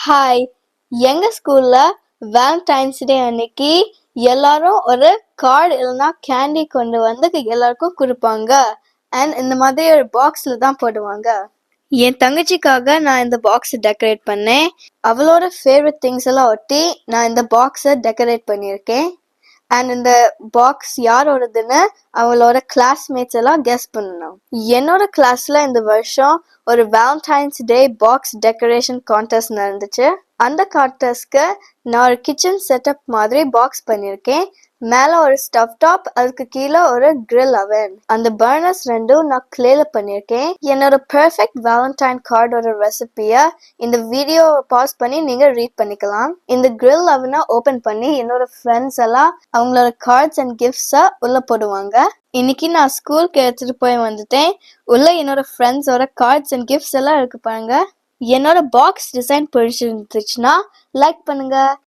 Hi, எங்க ஸ்கூல்ல Valentine's டே அன்னைக்கு எல்லாரும் ஒரு கார்டு இல்லைன்னா கேண்டி கொண்டு வந்து எல்லாருக்கும் கொடுப்பாங்க. அண்ட் இந்த மாதிரி ஒரு பாக்ஸ்ல தான் போடுவாங்க. என் தங்கச்சிக்காக நான் இந்த பாக்ஸ் டெக்கரேட் பண்ணேன். அவளோட ஃபேவரட் திங்ஸ் எல்லாம் ஒட்டி நான் இந்த பாக்ஸை டெக்கரேட் பண்ணியிருக்கேன். அண்ட் இந்த பாக்ஸ் யாரோடதுன்னு அவளோட கிளாஸ்மேட்ஸ் எல்லாம் கெஸ் பண்ணணும். என்னோட கிளாஸ்ல இந்த வருஷம் ஒரு Valentine's day box decoration contest நடந்துச்சு. அந்த கான்டெஸ்ட்க்கு நான் ஒரு கிச்சன் செட்டப் மாதிரி பாக்ஸ் பண்ணியிருக்கேன். மேல ஒரு ஸ்டவ் டாப், அதுக்கு கீழே ஒரு கிரில் அவன். அந்த பர்னர்ஸ் ரெண்டும் நான் கிளேல பண்ணியிருக்கேன். என்னோட பெர்ஃபெக்ட் வேலண்டைன் கார்டோட ரெசிபிய இந்த வீடியோ பாஸ் பண்ணி நீங்க ரீட் பண்ணிக்கலாம். இந்த கிரில் அவனை ஓபன் பண்ணி என்னோட ஃப்ரெண்ட்ஸ் எல்லாம் அவங்களோட கார்ட்ஸ் அண்ட் கிஃப்ட்ஸ உள்ள போடுவாங்க. இன்னைக்கு நான் ஸ்கூலுக்கு எடுத்துட்டு போய் வந்துட்டேன். உள்ள என்னோட ஃப்ரெண்ட்ஸோட கார்ட்ஸ் அண்ட் கிஃப்ட்ஸ் எல்லாம் இருக்கு பாருங்க. என்னோட பாக்ஸ் டிசைன் பிடிச்சிருந்துச்சுன்னா லைக் பண்ணுங்க.